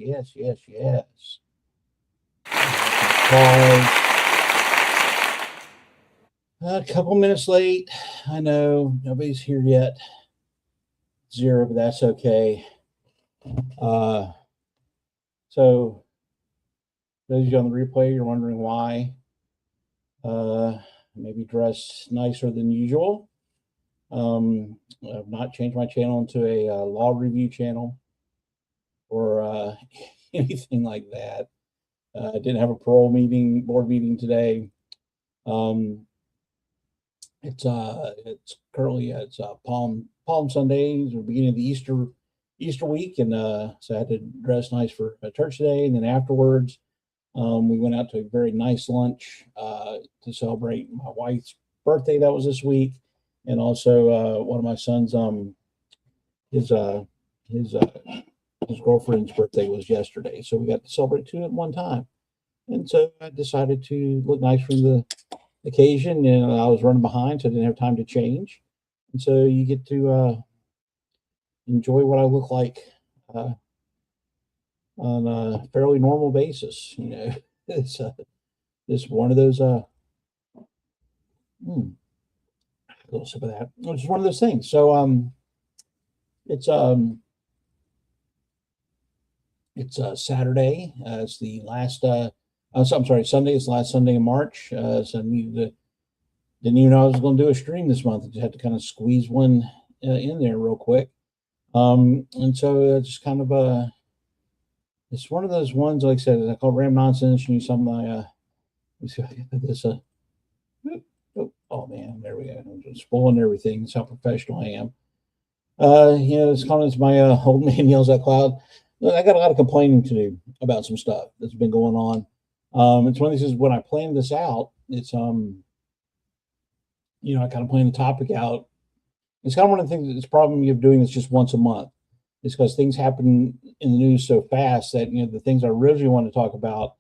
yes, yes, yes. Pause. A couple minutes late. I know nobody's here yet. Zero, but that's okay. Uh, so those of you on the replay, you're wondering why. Maybe dressed nicer than usual. I've not changed my channel into a law review channel or anything like that. I didn't have a board meeting today. It's currently Palm Sunday, the beginning of the Easter week, and so I had to dress nice for church today. And then afterwards, we went out to a very nice lunch to celebrate my wife's birthday. That was this week, and also one of my son's his girlfriend's birthday was yesterday. So we got to celebrate two at one time. And so I decided to look nice for the occasion, and I was running behind, so I didn't have time to change. And so you get to enjoy what I look like on a fairly normal basis. It's one of those a little sip of that. It's one of those things. So it's Saturday. It's the last. I'm sorry, Sunday. It's the last Sunday in March. So I didn't even know I was going to do a stream this month. I just had to kind of squeeze one in there real quick. And so it's just kind of it's one of those ones, like I said, I call ram nonsense. You something let me see if I can put this. Oh man, there we go. I'm just spoiling everything. That's how professional I am. It's kind of as my old man yells at cloud. Look, I got a lot of complaining to do about some stuff that's been going on. It's one of these, when I planned this out, it's I kind of planned the topic out. It's kind of one of the things that's problem of doing this just once a month. It's because things happen in the news so fast that the things I originally wanted to talk about,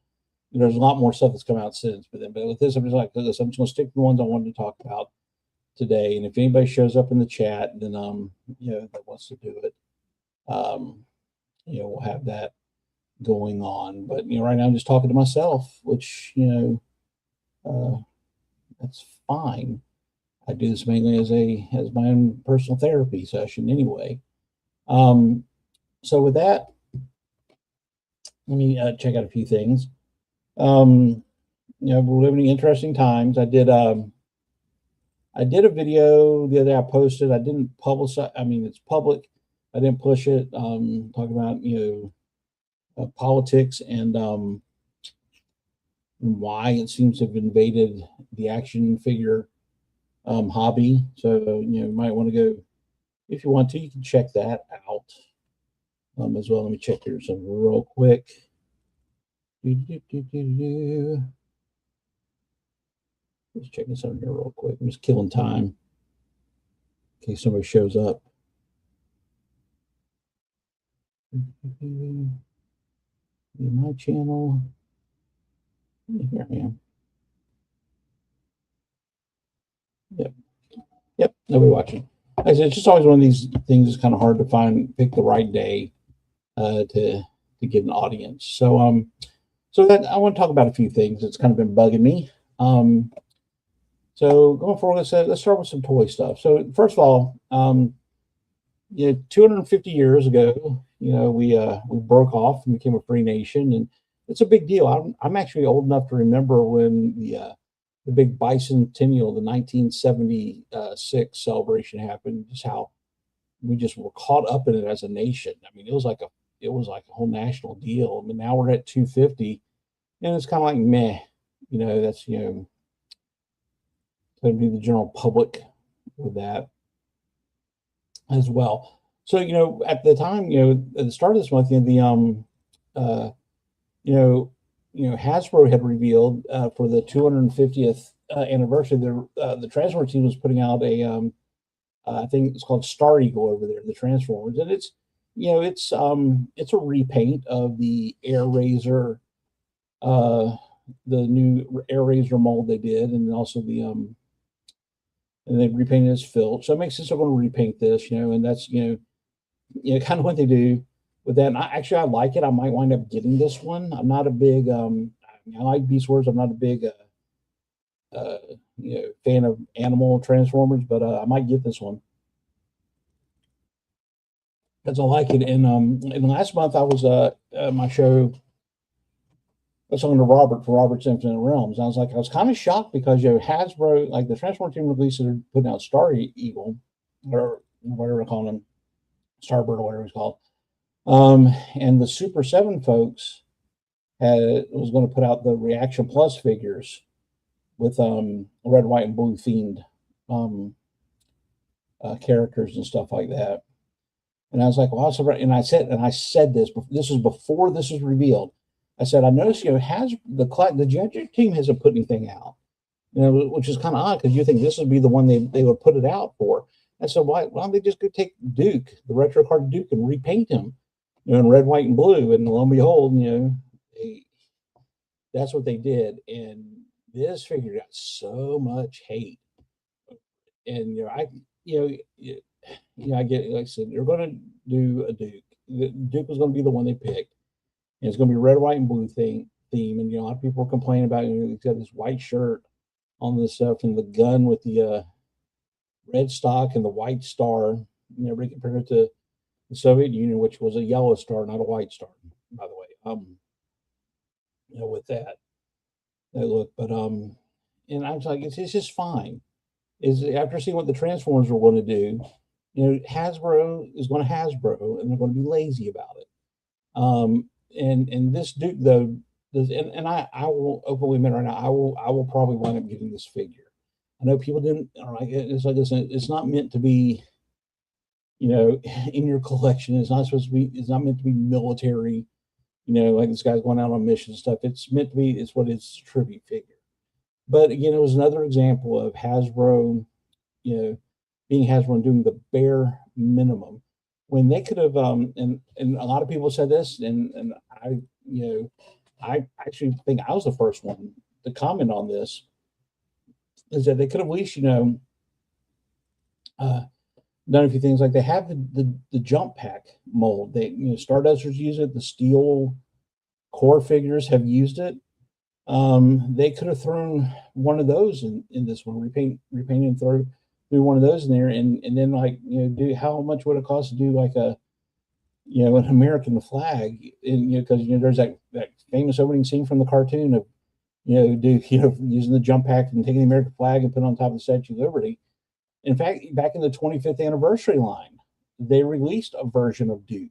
there's a lot more stuff that's come out since. But with this, I'm just like this. I'm just going to stick to the ones I wanted to talk about today. And if anybody shows up in the chat, then that wants to do it, we'll have that going on. But right now I'm just talking to myself, which that's fine. I do this mainly as my own personal therapy session anyway. So with that, let me check out a few things. We're living in interesting times. I did a video the other day I posted. I didn't publicize. I mean, it's public. I didn't push it. Talking about politics and why it seems to have invaded the action figure hobby. So you might want to go, if you want to, you can check that out as well. Let me check here some real quick. Just checking something here real quick. I'm just killing time in case somebody shows up. My channel. Here I am. Yep. Nobody watching. Like I said, it's just always one of these things. It's kind of hard to pick the right day to get an audience. So that I want to talk about a few things that's kind of been bugging me. So going forward, let's start with some toy stuff. So first of all, 250 years ago, we broke off and became a free nation, and it's a big deal. I'm actually old enough to remember when the big bicentennial, the 1976 celebration happened. Just how we just were caught up in it as a nation. I mean, it was like a whole national deal. I mean, now we're at 250, and it's kind of like meh. That's going to be the general public with that as well. So at the time, at the start of this month, Hasbro had revealed for the 250th anniversary, the Transformers team was putting out I think it's called Star Eagle over there, the Transformers, and it's a repaint of the Air Razor, the new Air Razor mold they did, and also and they repainted as Filch. So it makes sense they're going to repaint this, and that's kind of what they do with that. And I like it. I might wind up getting this one. I'm not a big I like Beast Wars. I'm not a big uh, fan of animal Transformers, but I might get this one because I like it. And in the last month, I was my show. I was talking to Robert for Robert's Infinite Realms. I was kind of shocked because Hasbro, like the Transformer team released, they're putting out Star Eagle or whatever they're calling him, Starbird or whatever it's called. And the Super 7 folks was going to put out the Reaction Plus figures with red, white, and blue themed characters and stuff like that. And I was like, well, and I said this was before this was revealed. I said, I noticed, has the judge team hasn't put anything out, which is kind of odd because you think this would be the one they would put it out for. I said, why don't they just go take Duke, the retro card Duke, and repaint him, in red, white, and blue? And lo and behold, that's what they did. And this figure got so much hate. And I get, like I said, they're going to do a Duke. Duke was going to be the one they picked. And it's going to be red, white, and blue theme. And a lot of people are complaining about he's got this white shirt on this stuff and the gun with the red stock and the white star. Everybody compared it to the Soviet Union, which was a yellow star, not a white star, by the way. With that look, but and I was like, it's just fine. Is after seeing what the Transformers were going to do, Hasbro is going to Hasbro, and they're going to be lazy about it. And this Duke though, and I will openly admit right now, I will probably wind up getting this figure. I know people didn't. It's like listen, it's not meant to be, in your collection. It's not supposed to be. It's not meant to be military. Like this guy's going out on missions and stuff. It's meant to be. It's what it's a tribute figure. But again, it was another example of Hasbro, being Hasbro and doing the bare minimum when they could have. And a lot of people said this, and I actually think I was the first one to comment on this. Is that they could have at least, done a few things like they have the jump pack mold. They Stardusters use it. The steel core figures have used it. They could have thrown one of those in this one, repaint and throw one of those in there, and then do how much would it cost to do like a an American flag, and because there's that famous opening scene from the cartoon of using the jump pack and taking the American flag and putting it on top of the Statue of Liberty. In fact, back in the 25th anniversary line, they released a version of Duke.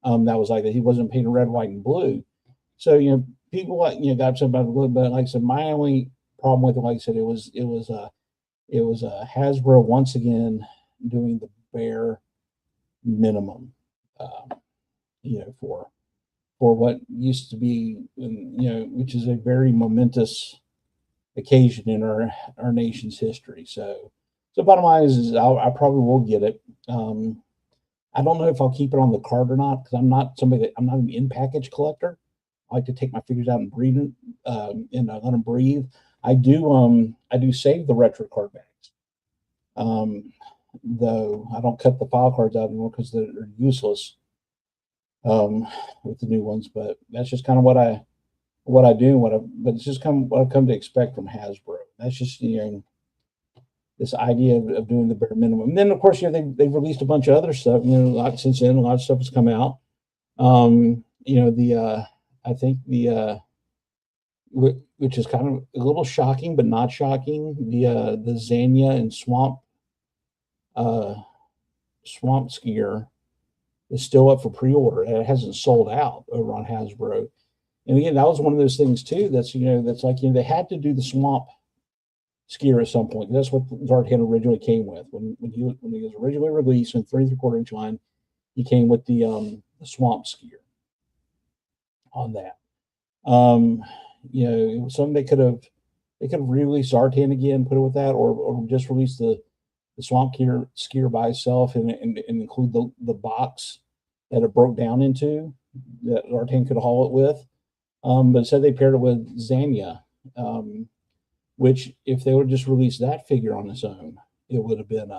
That was like that. He wasn't painted red, white, and blue. So people got upset about the blue, but like I said, my only problem with it, like I said, it was Hasbro once again doing the bare minimum, for what used to be, which is a very momentous occasion in our nation's history. So bottom line is I probably will get it. I don't know if I'll keep it on the card or not because I'm not an in-package collector. I like to take my figures out and breathe and let them breathe. I do save the retro card bags. Though I don't cut the file cards out anymore because they're useless with the new ones. But that's just kind of what I do. But it's just what I've come to expect from Hasbro. That's just this idea of doing the bare minimum. And then of course they've released a bunch of other stuff. A lot since then. A lot of stuff has come out. I think which is kind of a little shocking, but not shocking. The Zanya and Swamp Skier is still up for pre-order. It hasn't sold out over on Hasbro. And again, that was one of those things too. That's like they had to do the Swamp Skier at some point. That's what Zartan originally came with when he was originally released in 3 3/4 inch line. He came with the Swamp Skier on that. Something they could have re-released Zartan again, put it with that, or just release the Swamp Skier by itself and include the box that it broke down into that Zartan could haul it with. But instead they paired it with Zanya, which if they would just release that figure on its own, it would have been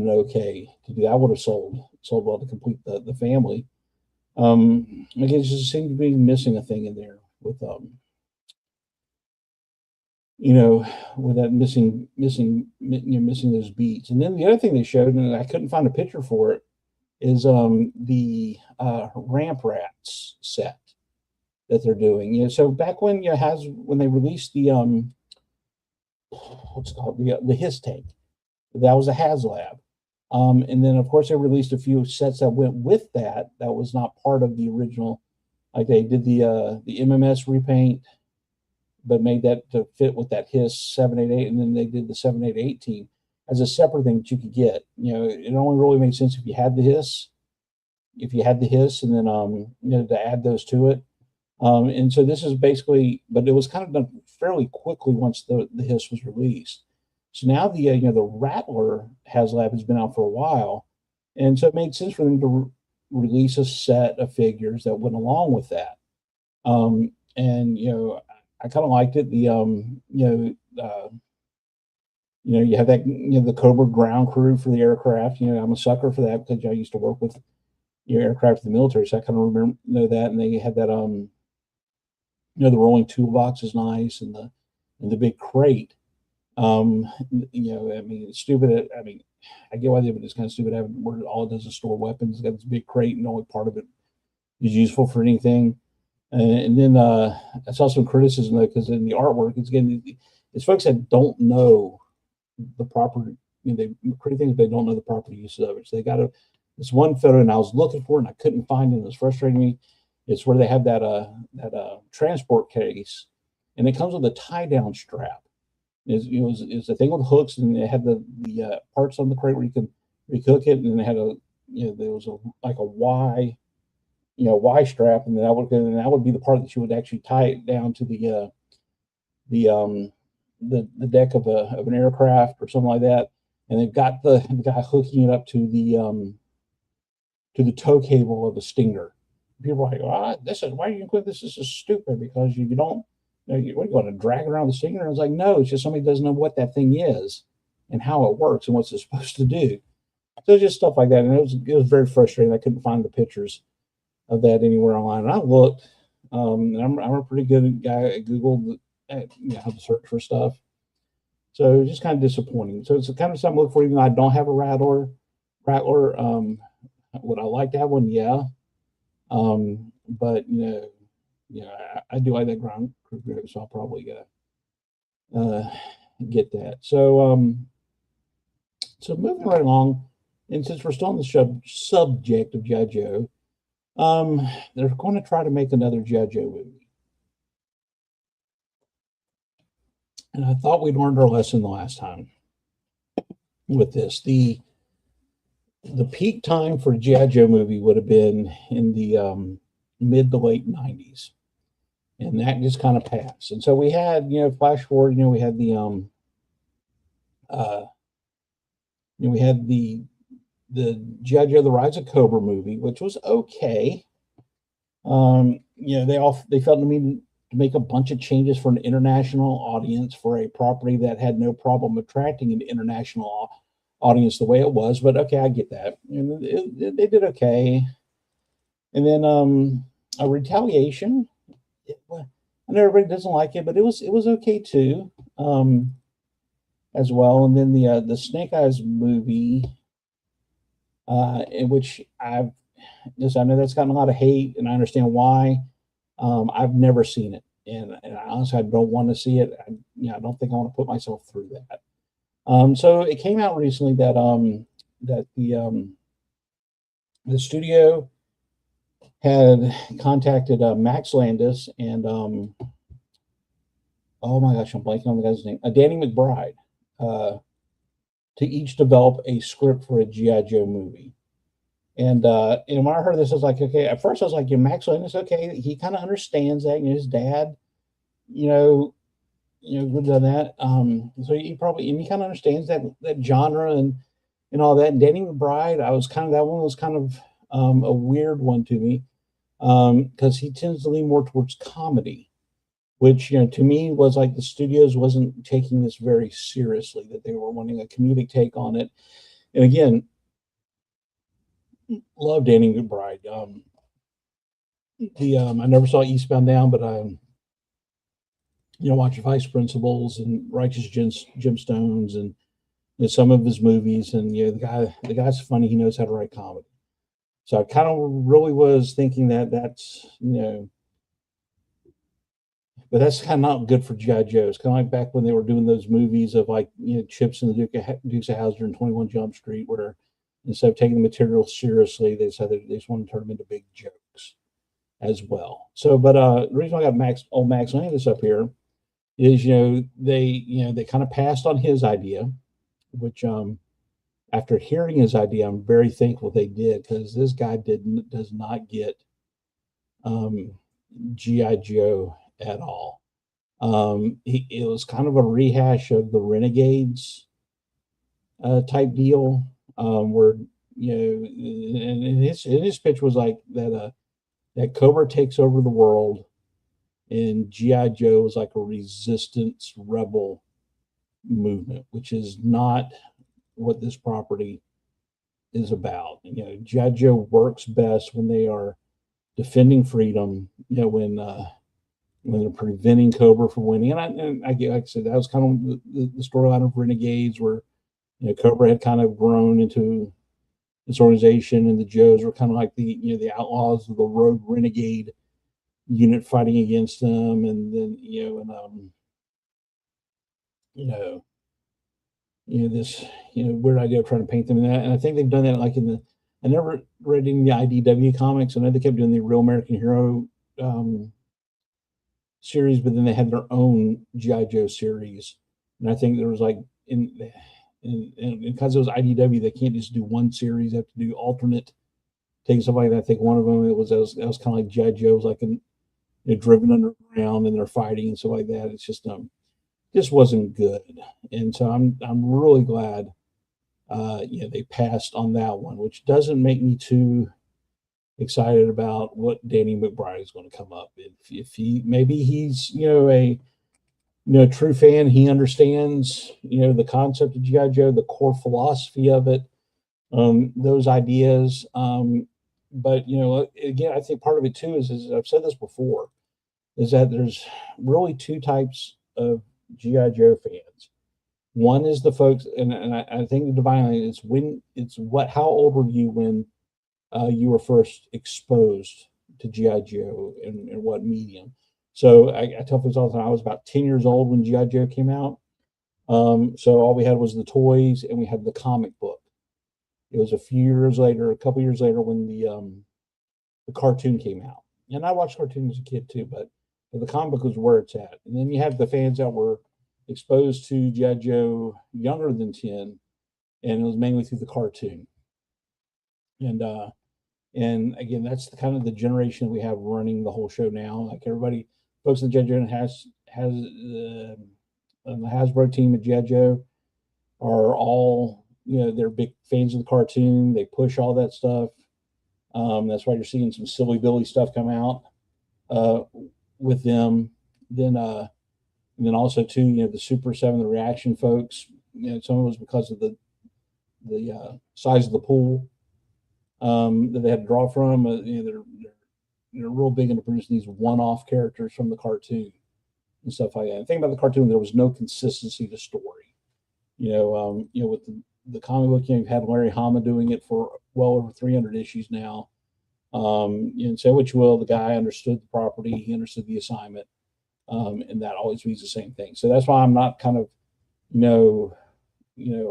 okay to do. That would have sold sold well to complete the family. Again, it just seemed to be missing a thing in there with you know, with that missing those beats. And then the other thing they showed, and I couldn't find a picture for it, is the ramp rats set that they're doing. So back when has when they released the what's it called, the Hiss tank, that was a HasLab. And then of course they released a few sets that went with that. That was not part of the original. Like they did the MMS repaint, but made that to fit with that Hiss 788, and then they did the 788 team as a separate thing that you could get. It only really made sense if you had the Hiss, and then to add those to it. And so this is basically, but it was kind of done fairly quickly once the Hiss was released. So now the Rattler HasLab has been out for a while, and so it made sense for them to release a set of figures that went along with that. And I kind of liked it. You have that the Cobra ground crew for the aircraft. I'm a sucker for that because I used to work with aircraft in the military, so I kind of remember that. And they had that the rolling toolbox is nice, and the big crate. I mean, it's stupid. I mean, I get why they, but it's kind of stupid having where all it does is store weapons. It's got this big crate, and only part of it is useful for anything. And then I saw some criticism though, because in the artwork, it's folks that don't know the proper, they create things they don't know the proper uses of it. So they got this one photo, and I was looking for it, and I couldn't find it. And it was frustrating me. It's where they have that transport case, and it comes with a tie down strap. It's a thing with hooks, and it had the parts on the crate where you can hook it, and it had there was like a Y strap, and that would be the part that you would actually tie it down to the deck of an aircraft or something like that. And they've got the guy hooking it up to the tow cable of a Stinger. People are like, why are you include this? This is stupid because you don't. What are you going to drag around the Stinger? And I was like, no, it's just somebody doesn't know what that thing is and how it works and what's it supposed to do. So just stuff like that, and it was very frustrating. I couldn't find the pictures of that anywhere online. And I looked, and I'm a pretty good guy at Google, how to search for stuff. So it was just kind of disappointing. So it's the kind of something I look for, even though I don't have a Rattler. Would I like to have one? Yeah. But I do like that ground crew, so I'll probably get that. So so moving right along, and since we're still on the subject of G.I. Joe, they're going to try to make another G.I. Joe movie. And I thought we'd learned our lesson the last time with this. The peak time for a G.I. Joe movie would have been in the mid to late 90s. And that just kind of passed. And so we had, flash forward, we had the G.I. Joe: The Rise of Cobra movie, which was okay. They felt the need to make a bunch of changes for an international audience for a property that had no problem attracting an international audience the way it was. But okay, I get that. And they did okay. And then a Retaliation. I know everybody doesn't like it, but it was okay too, as well. And then the Snake Eyes movie, in which I know that's gotten a lot of hate, and I understand why. I've never seen it, and honestly, I don't want to see it. I don't think I want to put myself through that. So it came out recently that the studio had contacted Max Landis and oh my gosh, I'm blanking on the guy's name, Danny McBride, to each develop a script for a G.I. Joe movie. And when I heard this, I was like, okay. At first, I was like, Max Landis, okay, he kind of understands that. His dad, would have done that. So he kind of understands that genre and all that. And Danny McBride, that one was kind of a weird one to me, because he tends to lean more towards comedy, which to me was like the studios wasn't taking this very seriously, that they were wanting a comedic take on it. And again, love Danny McBride. I never saw Eastbound Down, but I watched Vice Principals and Righteous Gemstones, and some of his movies. And the guy's funny. He knows how to write comedy. So I kind of really was thinking that that's but that's kind of not good for GI Joe. It's kind of like back when they were doing those movies of like Chips and the Dukes of Hazzard and 21 Jump Street, where instead of taking the material seriously, they said they just want to turn them into big jokes as well. So, but the reason I got Max Landis up here is they kind of passed on his idea, which after hearing his idea, I'm very thankful they did, because this guy does not get GI Joe at all. It was kind of a rehash of the Renegades type deal, where and his pitch was like that Cobra takes over the world, and GI Joe is like a resistance rebel movement, which is not what this property is about. GI Joe works best when they are defending freedom. When they're preventing Cobra from winning. And like I said, that was kind of the storyline of Renegades, where Cobra had kind of grown into this organization, and the Joes were kind of like the outlaws of the rogue renegade unit fighting against them. And then this weird idea of trying to paint them in that. And I think they've done that like I never read any IDW comics. I know they kept doing the Real American Hero series, but then they had their own GI Joe series. And I think there was like and because it was IDW, they can't just do one series; they have to do alternate things, stuff like that. I think one of them that was kind of like GI Joe, was like driven underground, and they're fighting and stuff like that. It's just wasn't good. And so I'm really glad they passed on that one, which doesn't make me too excited about what Danny McBride is going to come up. If he's a true fan, he understands the concept of GI Joe, the core philosophy of it, those ideas. But again, I think part of it too is I've said this before, is that there's really two types of GI Joe fans. One is the folks, and I think the divine line is how old were you when you were first exposed to GI Joe, and what medium? So I tell folks all the time, I was about 10 years old when GI Joe came out. So all we had was the toys, and we had the comic book. It was a couple years later, when the cartoon came out, and I watched cartoons as a kid too, but the comic book was where it's at. And then you have the fans that were exposed to GI Joe younger than 10, and it was mainly through the cartoon. And again, that's kind of the generation we have running the whole show now. Like everybody, folks in the GI Joe has the Hasbro team at GI Joe are all they're big fans of the cartoon. They push all that stuff. That's why you're seeing some Silly Billy stuff come out with them. And then also too, the Super 7, the Reaction folks. Some of it was because of the size of the pool that they had to draw from. They're real big into producing these one-off characters from the cartoon and stuff like that. And the thing about the cartoon, there was no consistency to story. With the comic book, you've had Larry Hama doing it for well over 300 issues now. And say what you will, the guy understood the property, he understood the assignment, and that always means the same thing. So that's why I'm not kind of,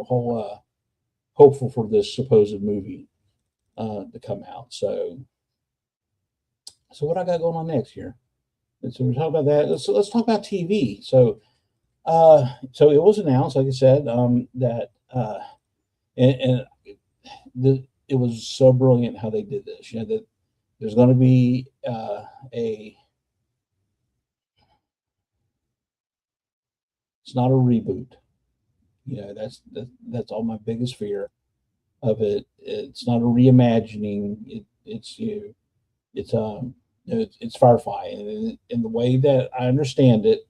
whole hopeful for this supposed movie to come out. So what I got going on next here? And so we're talking about that. Let's talk about TV. So it was announced, like I said, that it was so brilliant how they did this. That there's going to be it's not a reboot. That's all my biggest fear of it. It's not a reimagining. It's Firefly, and the way that I understand it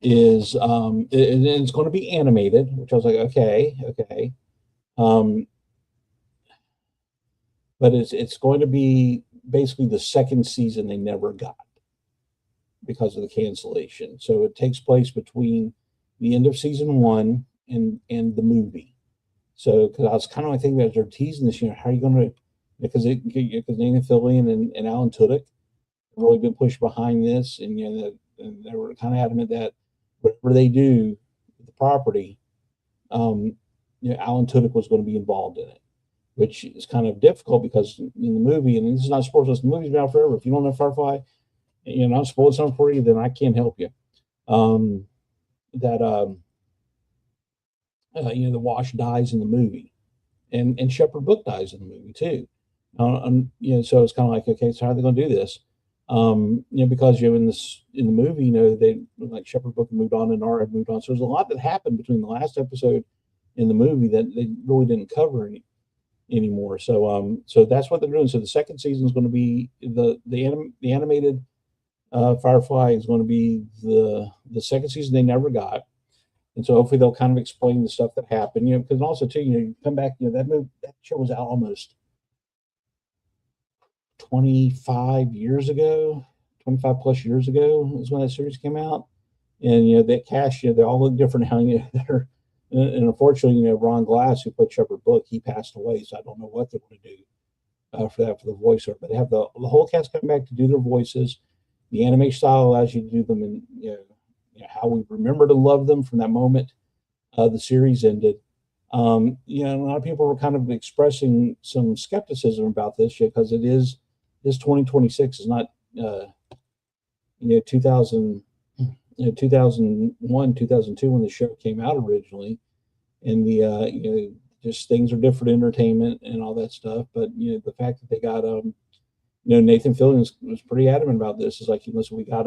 is it's going to be animated, which I was like, okay. but it's going to be basically the second season they never got because of the cancellation. So it takes place between the end of season one and the movie. So because I was kind of like thinking as they're teasing this, how are you going to because Nathan Fillion and Alan Tudyk have really been pushed behind this, and and they were kind of adamant that whatever they do with the property, um, Alan Tudyk was going to be involved in it, which is kind of difficult because in the movie, and this is not sports, the movie's been out forever. If you don't know Firefly, I'm spoiling something for you, then I can't help you. That the Wash dies in the movie, and Shepherd Book dies in the movie too. So it's kind of like, okay, so how are they going to do this? Because in the movie, they like Shepherd Book moved on and Nara had moved on. So there's a lot that happened between the last episode and the movie that they really didn't cover anymore. So that's what they're doing. So the second season is going to be the animated Firefly is going to be the second season they never got. And so hopefully they'll kind of explain the stuff that happened, because also too, you come back, that show was out almost 25 years ago, 25 plus years ago is when that series came out. And, that cast, they all look different now, and unfortunately, Ron Glass, who played Shepherd Book, he passed away. So I don't know what they're going to do for the voiceover, but they have the whole cast coming back to do their voices. The anime style allows you to do them in, how we remember to love them from that moment the series ended. A lot of people were kind of expressing some skepticism about this because this 2026 is not 2000 2001 2002 when the show came out originally, and the just things are different entertainment and all that stuff. But the fact that they got Nathan Fillion was pretty adamant about this. Is like, listen, we got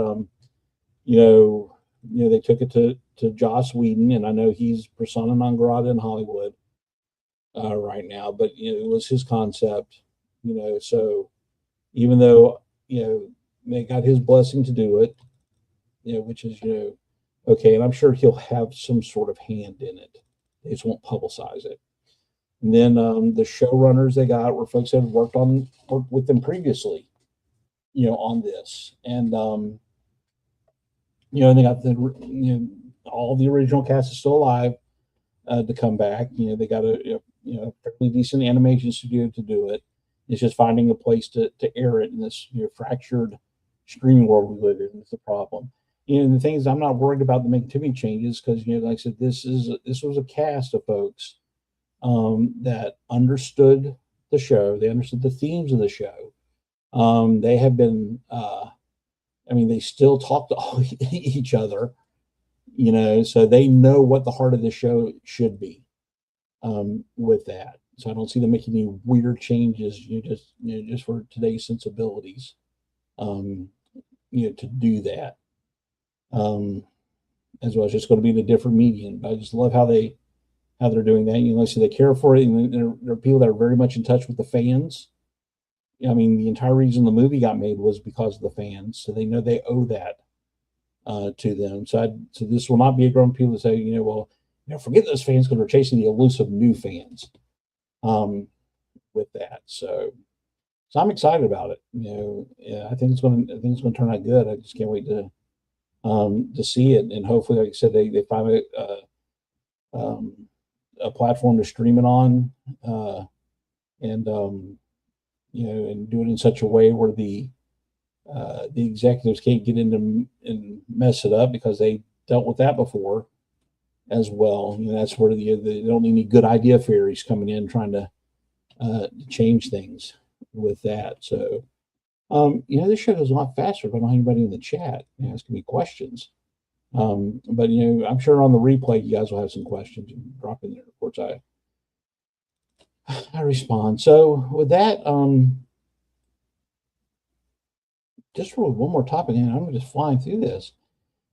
they took it to Joss Whedon, and I know he's persona non grata in Hollywood right now, but it was his concept, so even though they got his blessing to do it, which is okay, and I'm sure he'll have some sort of hand in it. They just won't publicize it. And then the showrunners they got were folks that had worked with them previously, on this, and they got all the original cast is still alive to come back. They got a fairly decent animation studio to do it. It's just finding a place to air it in this fractured streaming world we live in is the problem. The thing is, I'm not worried about them making too many changes because like I said, this was a cast of folks that understood the show. They understood the themes of the show. They have been they still talk to each other, so they know what the heart of the show should be with that. So I don't see them making any weird changes, just for today's sensibilities, to do that. As well as just going to be in a different medium. But I just love how they're doing that. So they care for it, and there are people that are very much in touch with the fans. The entire reason the movie got made was because of the fans, so they know they owe that to them. So this will not be a group of people that say, forget those fans because we're chasing the elusive new fans with that. So I'm excited about it. I think it's going to turn out good. I just can't wait to see it, and hopefully, like I said, they find a platform to stream it on, and and do it in such a way where the executives can't get into and mess it up because they dealt with that before as well. That's where they don't need any good idea fairies coming in trying to change things with that. So, this show goes a lot faster if I don't have anybody in the chat asking me questions. But I'm sure on the replay you guys will have some questions and drop in there. Of course, I respond. So with that, just for one more topic, and I'm just flying through this,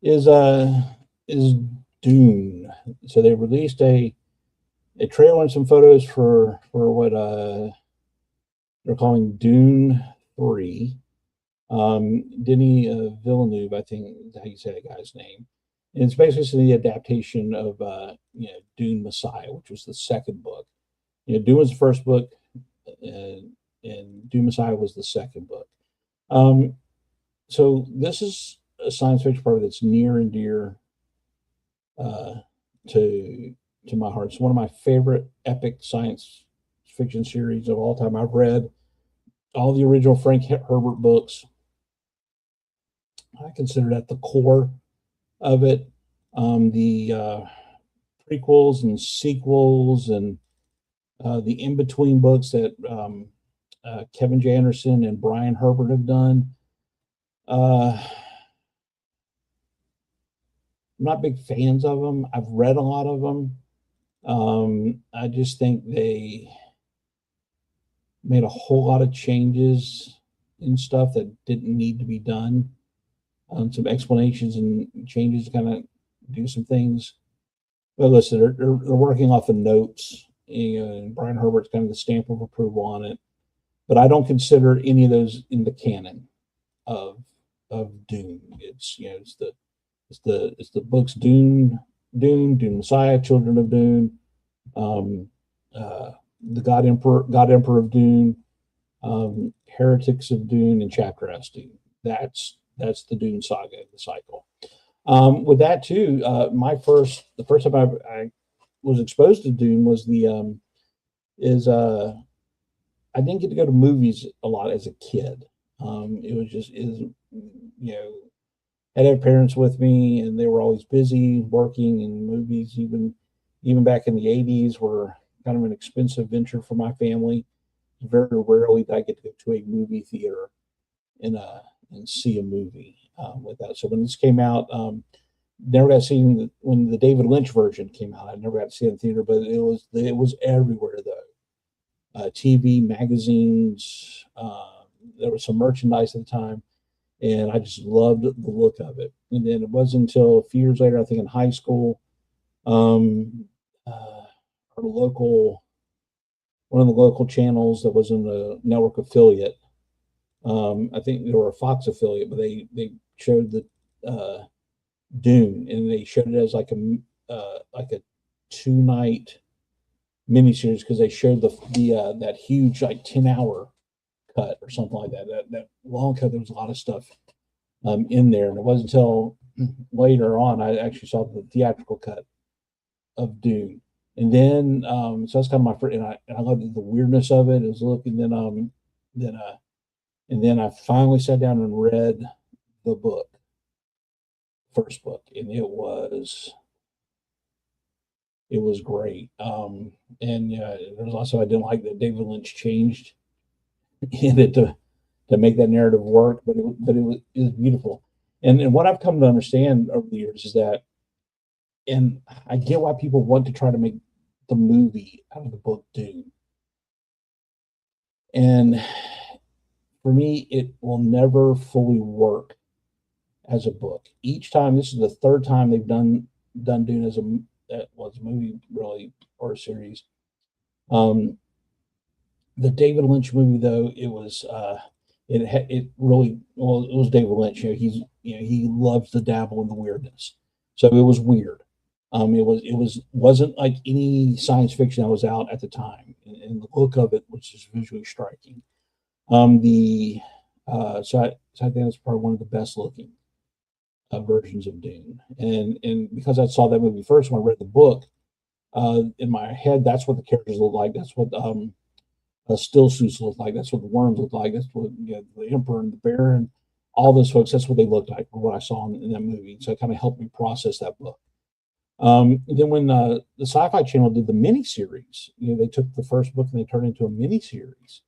is Dune. So they released a trailer and some photos for what they're calling Dune 3. Denis Villeneuve, I think is how you say that guy's name. And it's basically the adaptation of Dune Messiah, which was the second book. Dune was the first book, and and Dune Messiah was the second book. So this is a science fiction part that's near and dear uh, to my heart. It's one of my favorite epic science fiction series of all time. I've read all the original Frank Herbert books. I consider that the core of it. The prequels and sequels and the in between books that Kevin J. Anderson and Brian Herbert have done. I'm not big fans of them. I've read a lot of them. I just think they made a whole lot of changes in stuff that didn't need to be done. Some explanations and changes to kind of do some things. But listen, they're working off of notes, and Brian Herbert's kind of the stamp of approval on it. But I don't consider any of those in the canon of Dune. It's it's the books Dune, Dune Messiah, Children of Dune, the God Emperor of Dune, Heretics of Dune, and Chapter S Dune. That's the Dune saga, the cycle. With that too, the first time I was exposed to Dune was I didn't get to go to movies a lot as a kid. It was just is I had parents with me, and they were always busy working, and movies even back in the '80s were kind of an expensive venture for my family. Very rarely did I get to go to a movie theater and see a movie with that. So when this came out, never got to see when the David Lynch version came out. I never got to see it in theater, but it was everywhere though. TV, magazines. There was some merchandise at the time, and I just loved the look of it. And then it wasn't until a few years later, I think in high school, our local one of the local channels that was in the network affiliate. I think they were a Fox affiliate, but they showed the Dune, and they showed it as like a 2 night miniseries because they showed the that huge like 10 hour cut or something like that. That long cut, there was a lot of stuff in there, and it wasn't until later on I actually saw the theatrical cut of Dune. And then so that's kind of my first, and I loved the weirdness of it. It was looking then and then I finally sat down and read the book, first book, and it was great. And there was also I didn't like that David Lynch changed in it to make that narrative work, but it was beautiful. And what I've come to understand over the years is that, and I get why people want to try to make the movie out of the book Dune. And for me, it will never fully work as a book. Each time, this is the third time they've done Dune as a movie, really, or a series. The David Lynch movie, though, it was it really, well, it was David Lynch. He loves to dabble in the weirdness, so it was weird. Wasn't like any science fiction that was out at the time, and the look of it was just visually striking. The so I think that's probably one of the best looking versions of Dune, and because I saw that movie first when I read the book, in my head that's what the characters look like. That's what still suits look like. That's what the worms look like. That's what the Emperor and the Baron, all those folks. That's what they looked like from what I saw in that movie. So it kind of helped me process that book. Then when the Sci-Fi Channel did the miniseries, they took the first book and they turned it into a miniseries.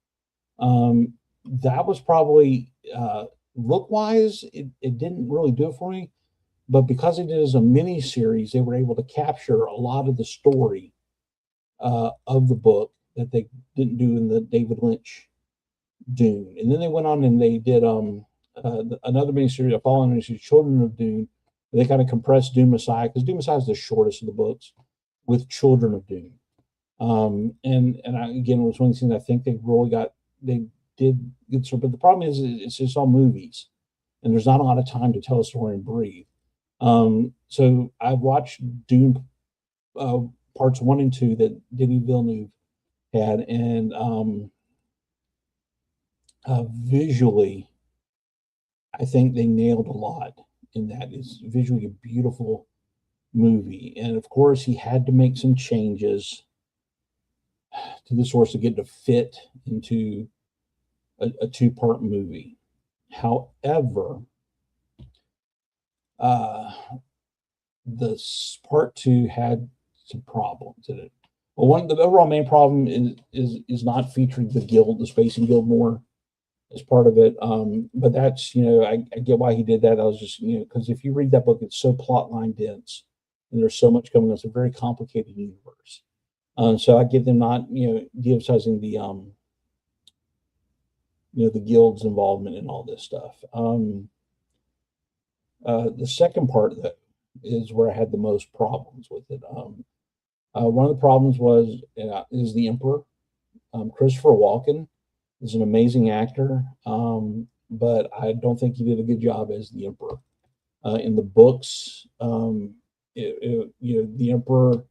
That was probably look wise, it didn't really do it for me, but because it is a mini series, they were able to capture a lot of the story of the book that they didn't do in the David Lynch Dune. And then they went on and they did another miniseries, a following miniseries, Children of Dune. They kind of compressed Dune Messiah because Dune Messiah is the shortest of the books, with Children of Dune. Again, it was one of the things I think they did good story. But the problem is it's just all movies, and there's not a lot of time to tell a story and breathe. So I've watched Dune parts 1 and 2 that Denis Villeneuve had, and Visually, I think they nailed a lot in that. It's visually a beautiful movie. And of course, he had to make some changes to the source to get to fit into a two-part movie. However, uh, the part two had some problems in it. Well, the overall main problem is not featuring the guild, the Spacing Guild, more as part of it. But that's, I get why he did that. I was just, because if you read that book, it's so plot line dense, and there's so much going on. It's a very complicated universe. So I give them not, de-emphasizing the guild's involvement in all this stuff. The second part, though, is where I had the most problems with it. One of the problems is the Emperor. Christopher Walken is an amazing actor, but I don't think he did a good job as the Emperor. In the books, the Emperor,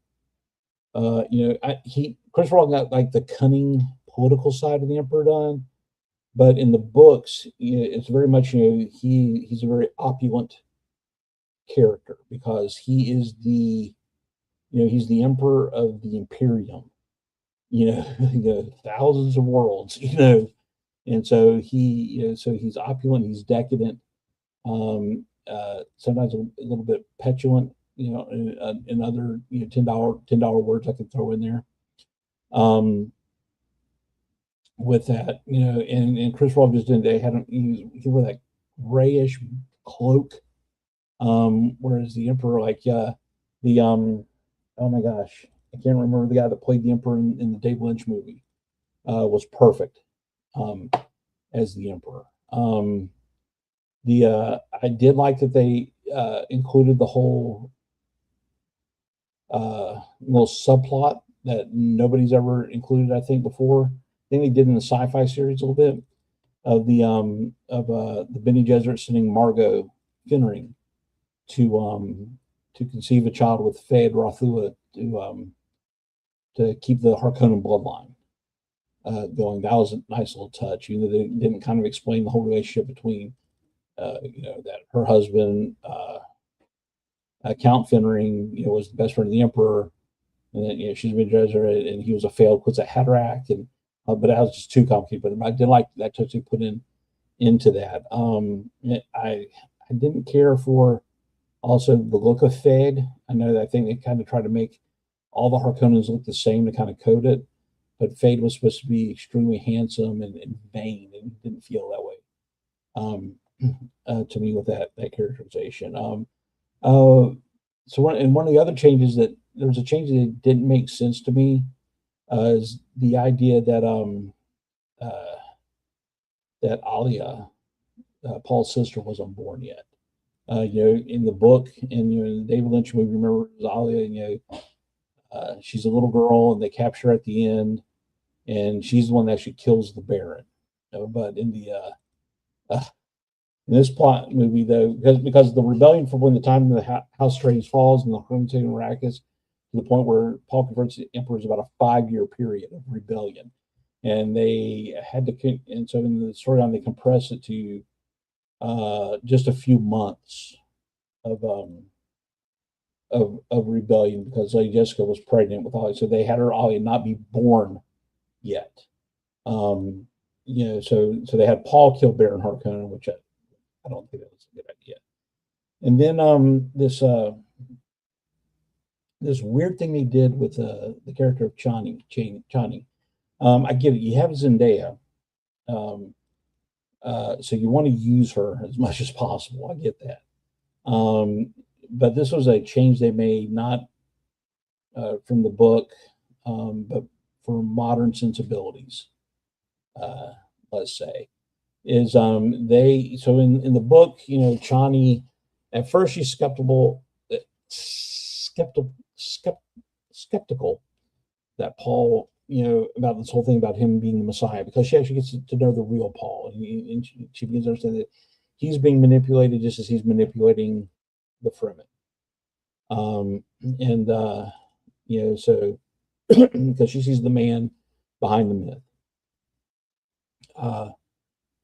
Christopher Walken got like the cunning political side of the Emperor done, but in the books, it's very much he's a very opulent character because he's the emperor of the Imperium, thousands of worlds, and so so he's opulent, he's decadent, sometimes a little bit petulant, and other $10 words I could throw in there. With that, and Chris Rock just didn't. They had he wore that grayish cloak, whereas the Emperor, like oh my gosh, I can't remember the guy that played the Emperor in the David Lynch movie, was perfect as the Emperor. I did like that they included the whole little subplot that nobody's ever included, I think, before. I think they did in the sci-fi series a little bit of the Bene Gesserit sending Margot Finnering to conceive a child with Fëed Rathula to keep the Harkonnen bloodline going. That was a nice little touch. They didn't kind of explain the whole relationship between that her husband Count Finnering was the best friend of the Emperor, and then she's been Gesserit, and he was a failed Quetzalcoatl Haderach, and but that was just too complicated. But I did like that touch they put into that. I didn't care for also the look of Fëed. I think they kind of tried to make all the Harkonnens look the same to kind of code it, but Fëed was supposed to be extremely handsome and vain, and didn't feel that way to me with that characterization. So one of the other changes that there was a change that didn't make sense to me is the idea that that Alia, Paul's sister, wasn't born yet. In the book, and in the David Lynch movie, remember Alia, she's a little girl, and they capture her at the end, and she's the one that actually kills the Baron. But in this plot movie, though, because the rebellion from when the time the House Strange falls and the Hermitage and Arrakis to the point where Paul converts the Emperor is about a 5-year period of rebellion, and they had to, and so in the storyline they compress it to just a few months of rebellion because Lady Jessica was pregnant with Ollie, so they had her Ollie not be born yet. So they had Paul kill Baron Harkonnen, which I don't think that was a good idea. And then this weird thing they did with the character of Chani. I get it. You have Zendaya, so you want to use her as much as possible. I get that. But this was a change they made, not from the book, but for modern sensibilities, let's say. Is so in the book, Chani, at first she's skeptical that Paul, about this whole thing about him being the Messiah, because she actually gets to know the real Paul, and she begins to understand that he's being manipulated just as he's manipulating the Fremen. So because she sees the man behind the myth.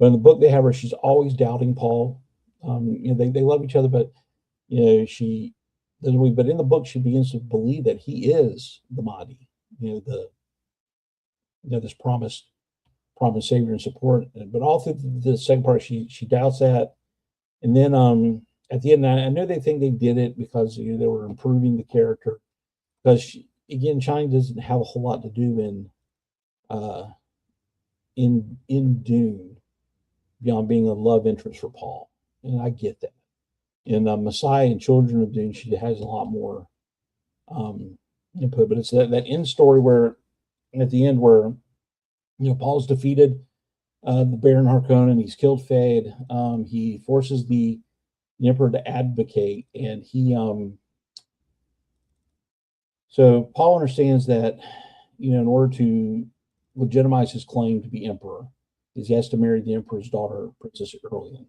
But in the book, they have her, she's always doubting Paul. They love each other, but, she doesn't believe. But in the book, she begins to believe that he is the Mahdi, this promised savior and support. But all through the second part, she doubts that. And then at the end, I know they think they did it because they were improving the character. Because again, China doesn't have a whole lot to do uh, in Dune beyond being a love interest for Paul, and I get that. In Messiah and Children of Dune, she has a lot more input, but it's that end story where at the end where Paul's defeated the Baron Harkonnen, he's killed Fade. He forces the Emperor to advocate, and so Paul understands that in order to legitimize his claim to be emperor, is he has to marry the emperor's daughter, Princess Erlian.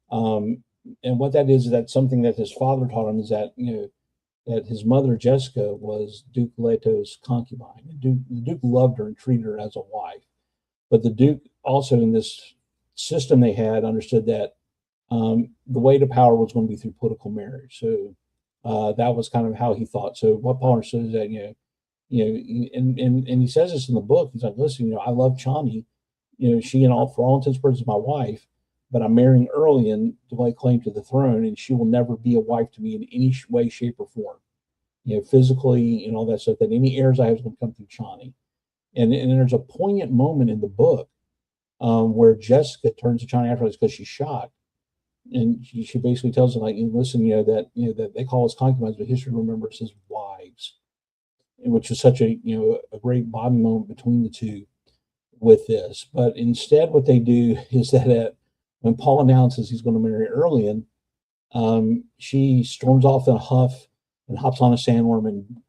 And what that is that something that his father taught him is that that his mother Jessica was Duke Leto's concubine. The Duke loved her and treated her as a wife, but the Duke also in this system they had understood that the way to power was going to be through political marriage. So that was kind of how he thought. So what Paul understood is that and he says this in the book. He's like, listen, I love Chani. She for all intents and purposes is my wife, but I'm marrying Erlian to lay claim to the throne, and she will never be a wife to me in any way, shape, or form. Physically and all that stuff. That any heirs I have is going to come through Chani. And there's a poignant moment in the book where Jessica turns to Chani after this because she's shocked, and she basically tells him like, listen, that they call us concubines, but history remembers as wives, which is such a a great bonding moment between the two with this. But instead, what they do is that when Paul announces he's going to marry Erlian, she storms off in a huff and hops on a sandworm and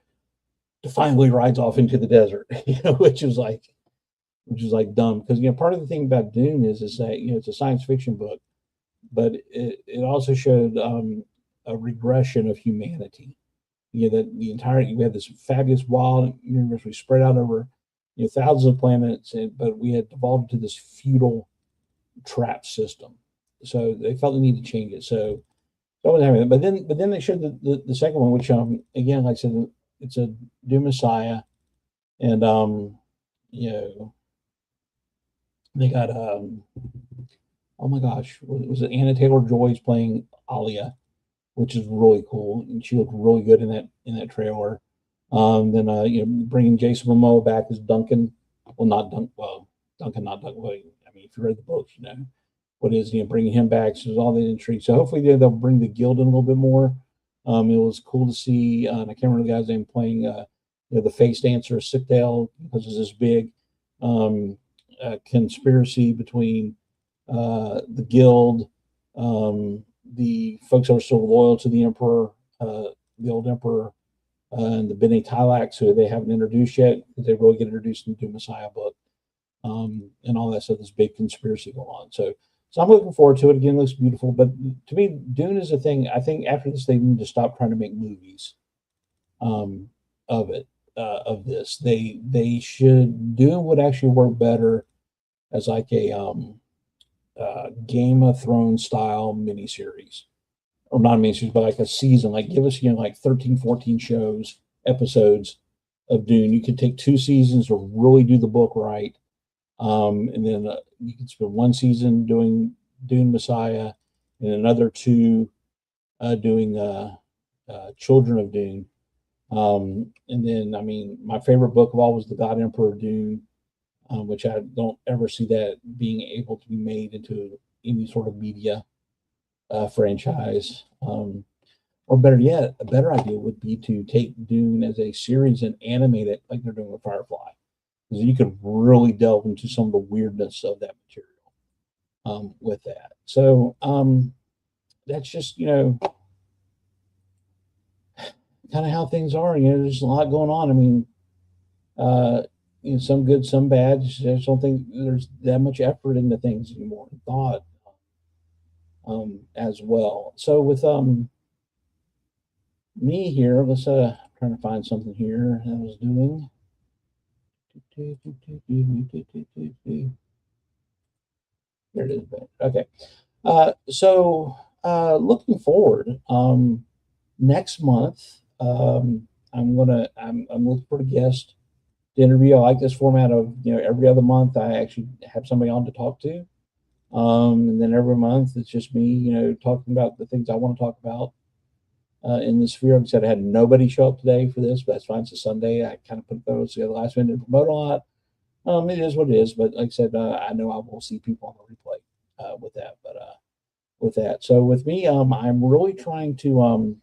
defiantly rides off into the desert, which is like dumb because part of the thing about Dune is that it's a science fiction book, but it also showed a regression of humanity. That we have this fabulous wild universe we spread out over thousands of planets, but we had evolved into this feudal trap system. So they felt the need to change it. So that was having it. But then they showed the second one, which again, like I said, it's a Doom Messiah, and they got oh my gosh, was it Anna Taylor-Joy's playing Alia, which is really cool, and she looked really good in that trailer. Then bringing Jason Momoa back as Duncan. Well, not Duncan. Well, Duncan, not Duncan. Well, I mean, if you read the books, what is bringing him back. So there's all the intrigue. So hopefully they'll bring the guild in a little bit more. It was cool to see. And I can't remember the guy's name playing. The face dancer Sickdale, because there's this big conspiracy between the guild, the folks that are so loyal to the emperor, the old emperor, and the Bene Tilax, who they haven't introduced yet, because they really get introduced in the Messiah book, and all that stuff. This big conspiracy going on. So I'm looking forward to it. Again, it looks beautiful. But to me, Dune is a thing. I think after this, they need to stop trying to make movies of it. Of this, they should. Dune would actually work better as like a Game of Thrones style miniseries, or not a miniseries, but like a season. Like give us like 13, 14 episodes of Dune. You could take 2 seasons to really do the book right, and then you could spend 1 season doing Dune Messiah, and another 2 doing Children of Dune. And then, I mean, my favorite book of all was The God Emperor Dune, which I don't ever see that being able to be made into any sort of media franchise. Or better yet, a better idea would be to take Dune as a series and animate it like they're doing with Firefly, because you could really delve into some of the weirdness of that material with that. So that's just kind of how things are. There's a lot going on. I mean, some good, some bad. I just don't think there's that much effort into things anymore, thought as well. So with me here, let's trying to find something here I was doing. There it is. Okay. Looking forward, next month, I'm looking for a guest to interview. I like this format of, every other month I actually have somebody on to talk to. And then every month it's just me, talking about the things I want to talk about in the sphere. Like I said, I had nobody show up today for this, but that's fine. It's a Sunday. I kind of put those together last minute to promote a lot. It is what it is. But like I said, I know I will see people on the replay with that. But with that, so with me, I'm really trying to.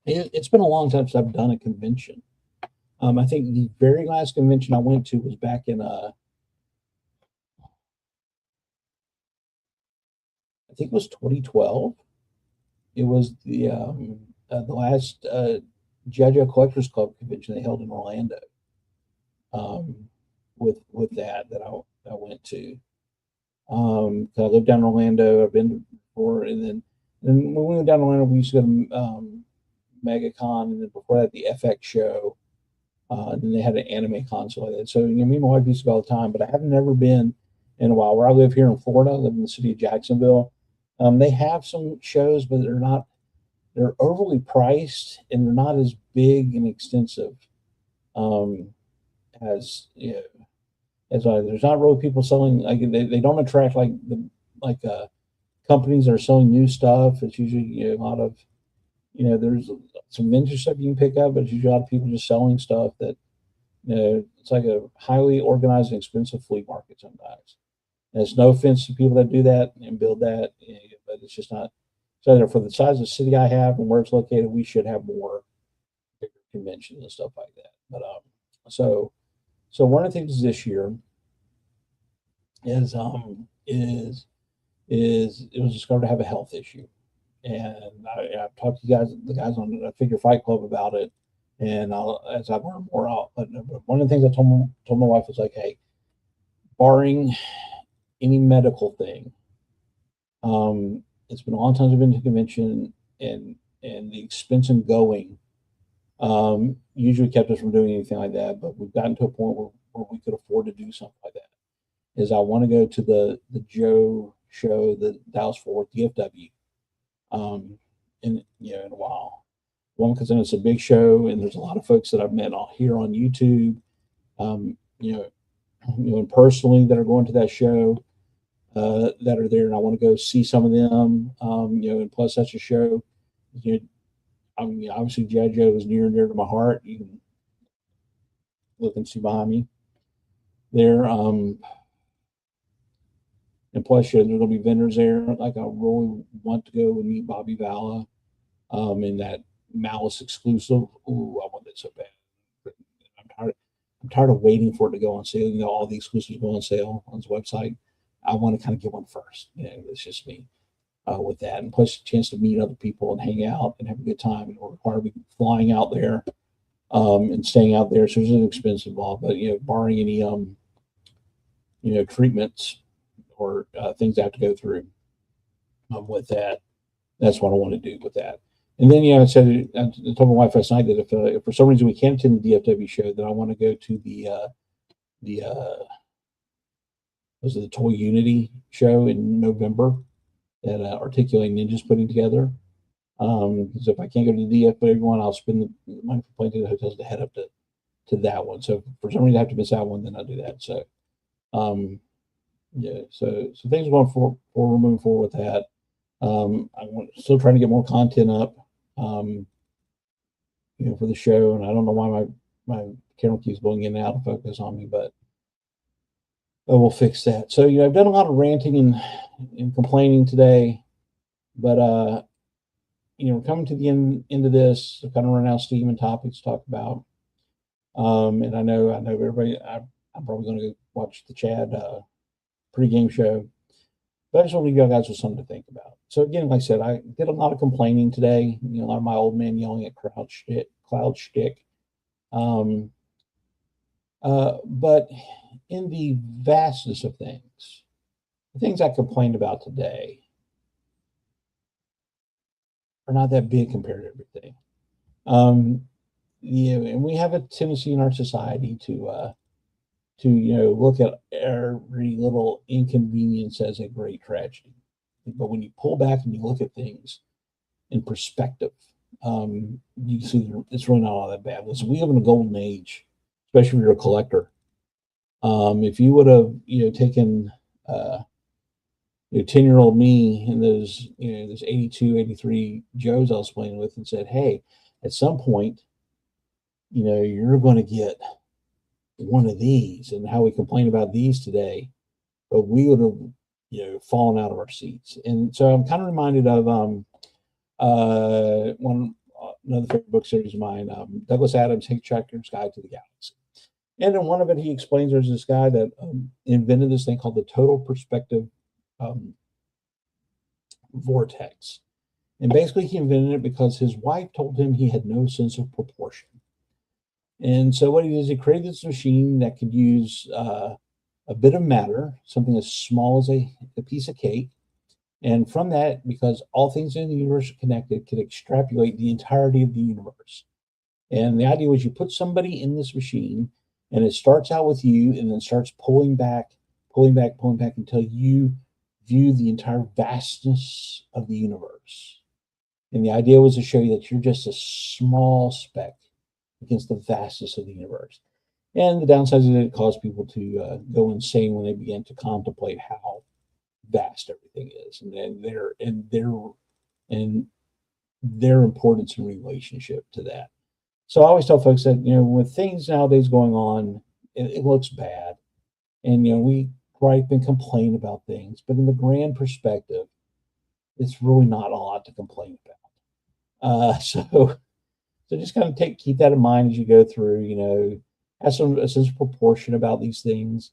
It's been a long time since I've done a convention. I think the very last convention I went to was back in I think it was 2012. It was the last JoJo Collectors Club convention they held in Orlando. With that I went to. 'Cause I lived down in Orlando. I've been before, and when we went down to Orlando, we used to go to MegaCon, and then before that, the FX show. And then they had an anime console like that. So, me and my wife used to go all the time, but I have never been in a while. Where I live here in Florida, I live in the city of Jacksonville. They have some shows, but they're overly priced and they're not as big and extensive um, as, there's not really people selling, like, they don't attract like companies that are selling new stuff. It's usually, a lot of, there's some vintage stuff you can pick up, but it's usually a lot of people just selling stuff that, it's like a highly organized and expensive flea market sometimes. And it's no offense to people that do that and build that, but it's just not. So for the size of the city I have and where it's located, we should have more bigger conventions and stuff like that. But so so one of the things this year is it was discovered to have a health issue, and I've talked to the guys on the Figure Fight Club about it, and as I learn more out. But one of the things I told my wife was like, hey, barring any medical thing, it's been a long time since I've been to a convention, and the expense in going usually kept us from doing anything like that. But we've gotten to a point where we could afford to do something like that. Is I want to go to the Joe show, the Dallas Fort Worth DFW, in a while. One, because then it's a big show, and there's a lot of folks that I've met here on YouTube, um, you know, and personally that are going to that show, that are there, and I want to go see some of them. And plus that's a show. You know, obviously JoJo is near and dear to my heart. You can look and see behind me there. And plus, there's going to be vendors there. Like, I really want to go and meet Bobby Vala, in that Malice exclusive. Ooh, I want that so bad. But I'm tired. I'm tired of waiting for it to go on sale. All the exclusives go on sale on his website. I want to kind of get one first. It's just me with that, and plus a chance to meet other people and hang out and have a good time. It will require me flying out there, and staying out there, so there's an expense involved. But barring any treatments or things I have to go through with that. That's what I want to do with that. And then, I told my wife last night that if for some reason we can't attend the DFW show, then I want to go to the was it the Toy Unity show in November that Articulating Ninja's putting together. Because if I can't go to the DFW one, I'll spend the money for playing to the hotels to head up to that one. So if for some reason I have to miss that one, then I'll do that. So so things are going we're moving forward with that. I'm still trying to get more content up, for the show, and I don't know why my camera keeps going in and out of focus on me, but we'll fix that. So I've done a lot of ranting and complaining today, but coming to the end of this, I've kind of run out of steam and topics to talk about. And I know everybody. I'm probably going to go watch the Chad pregame show. But I just want to leave you guys with something to think about. So again, like I said, I did a lot of complaining today. A lot of my old man yelling at cloud shtick. But in the vastness of things, the things I complained about today are not that big compared to everything. And we have a tendency in our society to to, look at every little inconvenience as a great tragedy. But when you pull back and you look at things in perspective, you see it's really not all that bad. Listen, we live in a golden age, especially if you're a collector. If you would have, taken 10-year-old me and those 82, 83 Joes I was playing with and said, hey, at some point, you're going to get one of these, and how we complain about these today, but we would have, fallen out of our seats. And so I'm kind of reminded of another favorite book series of mine, Douglas Adams' Hitchhiker's Guide to the Galaxy. And in one of it, he explains there's this guy that invented this thing called the total perspective vortex. And basically, he invented it because his wife told him he had no sense of proportion. And so what he did is he created this machine that could use a bit of matter, something as small as a piece of cake. And from that, because all things in the universe are connected, could extrapolate the entirety of the universe. And the idea was you put somebody in this machine, and it starts out with you and then starts pulling back until you view the entire vastness of the universe. And the idea was to show you that you're just a small speck against the vastness of the universe. And the downside is that it caused people to go insane when they began to contemplate how vast everything is, and their importance in relationship to that. So I always tell folks that, with things nowadays going on, it looks bad, and we gripe and complain about things, but in the grand perspective, it's really not a lot to complain about. So just kind of keep that in mind as you go through. Have a sense of proportion about these things.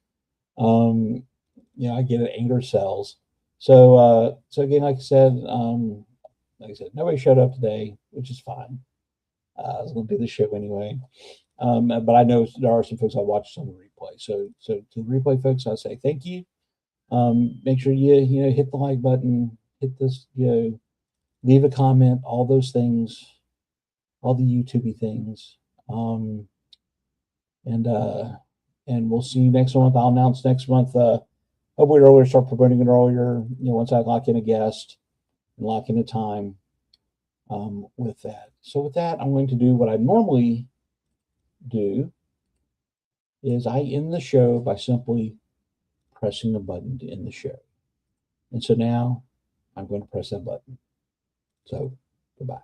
I get it, anger sells. So again, like I said, nobody showed up today, which is fine. I was going to do the show anyway. But I know there are some folks I watched on the replay. So to the replay folks, I say thank you. Make sure you hit the like button, hit this, leave a comment, all those things, all the YouTubey things. And we'll see you next month. I'll announce next month. Hopefully earlier, start promoting it earlier. Once I lock in a guest and lock in a time with that. So with that, I'm going to do what I normally do. Is I end the show by simply pressing the button to end the show. And so now I'm going to press that button. So goodbye.